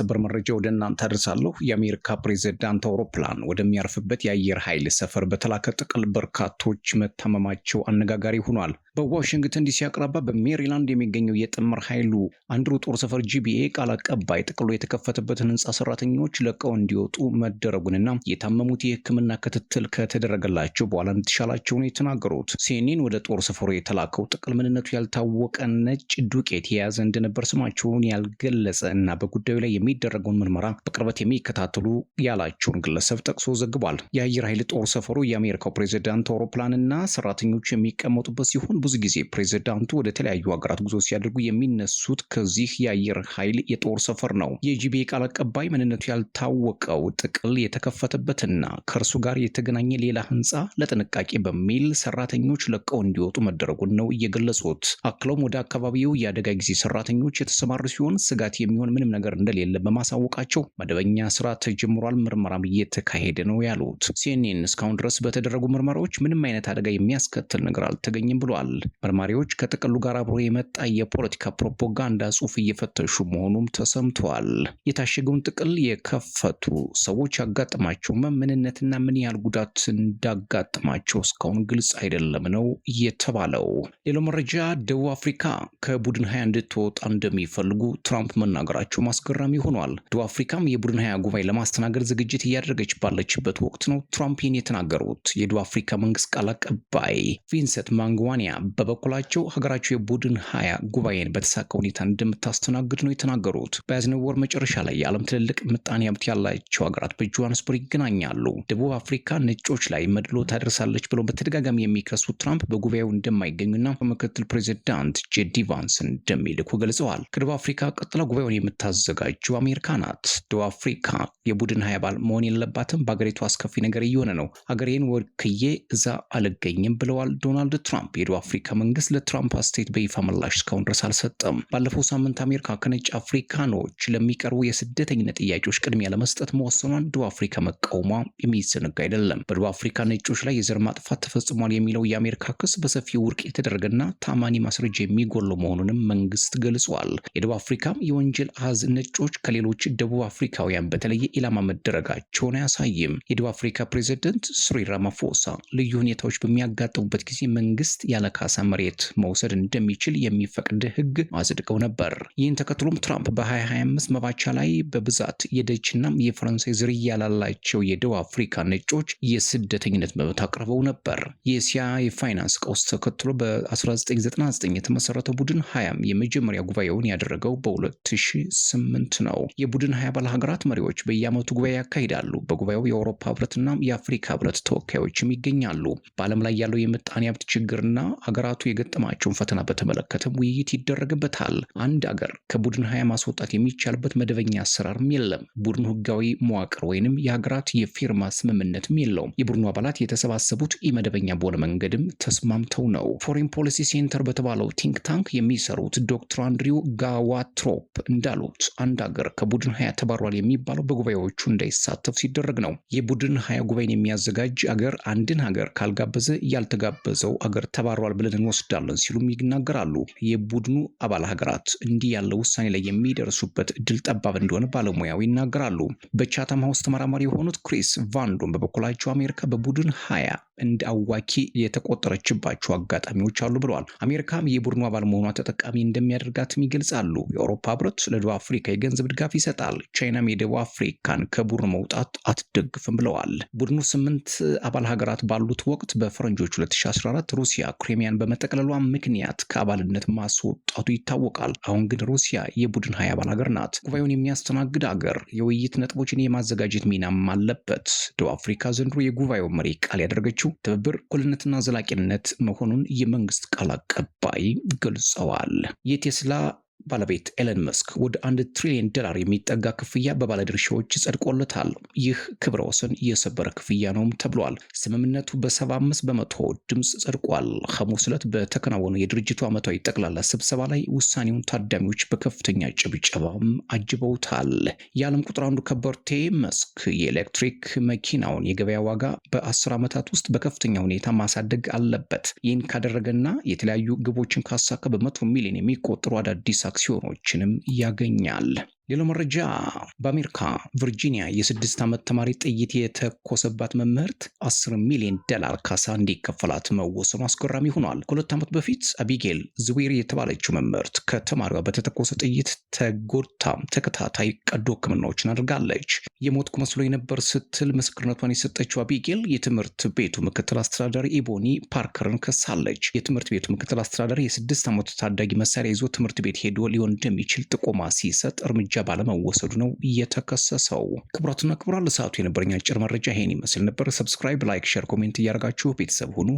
ሰበር መረጃ ወደ እናንተ አድርሳለሁ። የአሜሪካ ፕሬዝዳንት አውሮፕላን ወደሚያርፍበት የአየር ኃይል ሰፈር በተላከ ጥቅል በርካቶች መታመማቸው አነጋጋሪ ሆኗል። በዋሽንግተን ዲሲ አቅራቢያ በሜሪላንድ የሚገኘው የጥምር ኃይሉ አንድሩ ጦር ሰፈር ጂቢኤ ቃል አቀባይ ጥቅሉ የተከፈተበትን ህንፃ ሰራተኞች ለቀው እንዲወጡ መደረጉንና የታመሙት የሕክምና ክትትል ከተደረገላቸው በኋላ እንድትሻላቸው ነው የተናገሩት። ሲኤንኤን ወደ ጦር ሰፈሩ የተላከው ጥቅል ምንነቱ ያልታወቀ ነጭ ዱቄት የያዘ እንደነበር ስማቸውን ያልገለጸ እና በጉዳዩ ላይ የሚደረገውን ምርመራ በቅርበት የሚከታተሉ ያላቸውን ግለሰብ ጠቅሶ ዘግቧል። የአየር ኃይል ጦር ሰፈሩ የአሜሪካው ፕሬዝዳንት አውሮፕላንና ሰራተኞች የሚቀመጡበት ሲሆን ብዙ ጊዜ ፕሬዝዳንቱ ወደ ተለያዩ ሀገራት ጉዞ ሲያደርጉ የሚነሱት ከዚህ የአየር ኃይል የጦር ሰፈር ነው። የጂቢኤ ቃል አቀባይ ምንነቱ ያልታወቀው ጥቅል የተከፈተበትና ከእርሱ ጋር የተገናኘ ሌላ ህንፃ ለጥንቃቄ በሚል ሰራተኞች ለቀው እንዲወጡ መደረጉን ነው እየገለጹት። አክለውም ወደ አካባቢው የአደጋ ጊዜ ሰራተኞች የተሰማሩ ሲሆን ስጋት የሚሆን ምንም ነገር እንደሌለ በማሳወቃቸው መደበኛ ስራ ተጀምሯል፣ ምርመራም እየተካሄደ ነው ያሉት። ሲኤንኤን እስካሁን ድረስ በተደረጉ ምርመራዎች ምንም አይነት አደጋ የሚያስከትል ነገር አልተገኘም ብሏል። መርማሪዎች ከጥቅሉ ጋር አብሮ የመጣ የፖለቲካ ፕሮፓጋንዳ ጽሑፍ እየፈተሹ መሆኑም ተሰምቷል። የታሸገውን ጥቅል የከፈቱ ሰዎች ያጋጠማቸው ምንነትና ምን ያህል ጉዳት እንዳጋጠማቸው እስካሁን ግልጽ አይደለም ነው የተባለው። ሌላው መረጃ ደቡብ አፍሪካ ከቡድን 20 እንድትወጣ እንደሚፈልጉ ትራምፕ መናገራቸው ማስገራሚ ሆኗል። ደቡብ አፍሪካም የቡድን 20 ጉባኤ ለማስተናገድ ዝግጅት እያደረገች ባለችበት ወቅት ነው ትራምፕ ይህን የተናገሩት። የደቡብ አፍሪካ መንግስት ቃል አቀባይ ቪንሰንት ማንግዋኒያ በበኩላቸው ሀገራቸው የቡድን 20 ጉባኤን በተሳካ ሁኔታ እንደምታስተናግድ ነው የተናገሩት። በያዝነው ወር መጨረሻ ላይ የዓለም ትልልቅ ምጣኔ ሀብት ያላቸው ሀገራት በጆሃንስበርግ ይገናኛሉ። ደቡብ አፍሪካ ነጮች ላይ መድሎ ታደርሳለች ብለው በተደጋጋሚ የሚከሱት ትራምፕ በጉባኤው እንደማይገኙና በምክትል ፕሬዚዳንት ጄዲ ቫንስ እንደሚልኩ ገልጸዋል። ከደቡብ አፍሪካ ቀጥላ ጉባኤውን የምታዘጋጀው አሜሪካ ናት። ደቡብ አፍሪካ የቡድን 20 አባል መሆን የለባትም፣ በሀገሪቱ አስከፊ ነገር እየሆነ ነው፣ ሀገሬን ወክዬ እዛ አልገኝም ብለዋል ዶናልድ ትራምፕ። የደቡብ አፍሪካ መንግስት ለትራምፕ አስተያየት በይፋ ምላሽ እስካሁን ድረስ አልሰጠም። ባለፈው ሳምንት አሜሪካ ከነጭ አፍሪካኖች ለሚቀርቡ የስደተኝነት ጥያቄዎች ቅድሚያ ለመስጠት መወሰኗን ደቡብ አፍሪካ መቃወሟ የሚዘነጋ አይደለም። በደቡብ አፍሪካ ነጮች ላይ የዘር ማጥፋት ተፈጽሟል የሚለው የአሜሪካ ክስ በሰፊው ውድቅ የተደረገና ታማኒ ማስረጃ የሚጎለው መሆኑንም መንግስት ገልጿል። የደቡብ አፍሪካም የወንጀል አሃዝ ነጮች ከሌሎች ደቡብ አፍሪካውያን በተለየ ኢላማ መደረጋቸውን አያሳይም። የደቡብ አፍሪካ ፕሬዝዳንት ሲሪል ራማፎሳ ልዩ ሁኔታዎች በሚያጋጥሙበት ጊዜ መንግስት ያለ ካሳ መሬት መውሰድ እንደሚችል የሚፈቅድ ህግ አጽድቀው ነበር። ይህን ተከትሎም ትራምፕ በ2025 መባቻ ላይ በብዛት የደችና የፈረንሳይ ዝርያ ያላቸው የደቡብ አፍሪካ ነጮች የስደተኝነት መብት አቅርበው ነበር። የእስያ የፋይናንስ ቀውስ ተከትሎ በ1999 የተመሰረተው ቡድን 20 የመጀመሪያ ጉባኤውን ያደረገው በ2008 ነው። የቡድን 20 አባል ሀገራት መሪዎች በየዓመቱ ጉባኤ ያካሂዳሉ። በጉባኤው የአውሮፓ ህብረትና የአፍሪካ ህብረት ተወካዮችም ይገኛሉ። በዓለም ላይ ያለው የምጣኔ ሀብት ችግርና ሀገራቱ የገጠማቸውን ፈተና በተመለከተም ውይይት ይደረግበታል። አንድ ሀገር ከቡድን 20 ማስወጣት የሚቻልበት መደበኛ አሰራርም የለም። ቡድኑ ህጋዊ መዋቅር ወይንም የሀገራት የፊርማ ስምምነትም የለውም። የቡድኑ አባላት የተሰባሰቡት ኢመደበኛ በሆነ መንገድም ተስማምተው ነው። ፎሬን ፖሊሲ ሴንተር በተባለው ቲንክ ታንክ የሚሰሩት ዶክተር አንድሪው ጋዋትሮፕ እንዳሉት አንድ ሀገር ከቡድን 20 ተባሯል የሚባለው በጉባኤዎቹ እንዳይሳተፍ ሲደረግ ነው። የቡድን 20 ጉባኤን የሚያዘጋጅ አገር አንድን ሀገር ካልጋበዘ ያልተጋበዘው አገር ተባሯል ብለን እንወስዳለን ሲሉም ይናገራሉ። የቡድኑ አባል ሀገራት እንዲህ ያለው ውሳኔ ላይ የሚደርሱበት እድል ጠባብ እንደሆነ ባለሙያው ይናገራሉ። በቻታም ሀውስ ተመራማሪ የሆኑት ክሪስ ቫንዶን በበኩላቸው አሜሪካ በቡድን 20 እንደ አዋኪ የተቆጠረችባቸው አጋጣሚዎች አሉ ብለዋል። አሜሪካም የቡድኑ አባል መሆኗ ተጠቃሚ እንደሚያደርጋትም ይገልጻሉ። የአውሮፓ ህብረት ለደቡብ አፍሪካ የገንዘብ ድጋፍ ይሰጣል። ቻይናም የደቡብ አፍሪካን ከቡድኑ መውጣት አትደግፍም ብለዋል። ቡድኑ 8 አባል ሀገራት ባሉት ወቅት በፈረንጆች 2014 ሩሲያ ክሪሚያን በመጠቅለሏ ምክንያት ከአባልነት ማስወጣቱ ይታወቃል። አሁን ግን ሩሲያ የቡድን 20 አባል ሀገር ናት። ጉባኤውን የሚያስተናግድ ሀገር የውይይት ነጥቦችን የማዘጋጀት ሚናም አለበት። ደቡብ አፍሪካ ዘንድሮ የጉባኤው መሪ ቃል ያደረገችው ትብብር፣ እኩልነትና ዘላቂነት መሆኑን የመንግስት ቃል አቀባይ ገልጸዋል። የቴስላ ባለቤት ኤለን መስክ ወደ $1 ትሪሊየን የሚጠጋ ክፍያ በባለድርሻዎች ጸድቆለታል። ይህ ክብረ ወሰን የሰበረ ክፍያ ነውም ተብሏል። ስምምነቱ በ75 በመቶ ድምፅ ጸድቋል። ሐሙስ ዕለት በተከናወነው የድርጅቱ ዓመታዊ ጠቅላላ ስብሰባ ላይ ውሳኔውን ታዳሚዎች በከፍተኛ ጭብጨባም አጅበውታል። የዓለም ቁጥር አንዱ ከበርቴ መስክ የኤሌክትሪክ መኪናውን የገበያ ዋጋ በ10 ዓመታት ውስጥ በከፍተኛ ሁኔታ ማሳደግ አለበት። ይህን ካደረገና የተለያዩ ግቦችን ካሳካ በ100 ሚሊዮን የሚቆጠሩ አዳዲስ አክሲዮኖችንም ያገኛል። ሌላው መረጃ በአሜሪካ ቨርጂኒያ የ6 ዓመት ተማሪ ጥይት የተኮሰባት መምህርት $10 ሚሊዮን ካሳ እንዲከፈላት መወሰኑ አስገራሚ ሆኗል። ከ2 ዓመት በፊት አቢጌል ዝዌሪ የተባለችው መምህርት ከተማሪዋ በተተኮሰ ጥይት ተጎድታ ተከታታይ ቀዶ ሕክምናዎችን አድርጋለች። የሞትኩ መስሎኝ ነበር ስትል ምስክርነቷን የሰጠችው አቢጌል የትምህርት ቤቱ ምክትል አስተዳዳሪ ኢቦኒ ፓርከርን ከሳለች። የትምህርት ቤቱ ምክትል አስተዳዳሪ የ6 ዓመቱ ታዳጊ መሳሪያ ይዞ ትምህርት ቤት ሄዶ ሊሆን እንደሚችል ጥቆማ ሲሰጥ እርምጃ ባለመወሰዱ ነው የተከሰሰው። ክቡራትና ክቡራን ለሰዓቱ የነበረኝ አጭር መረጃ ይሄን ይመስል ነበር። ሰብስክራይብ፣ ላይክ፣ ሼር፣ ኮሜንት እያደረጋችሁ ቤተሰብ ሁኑ።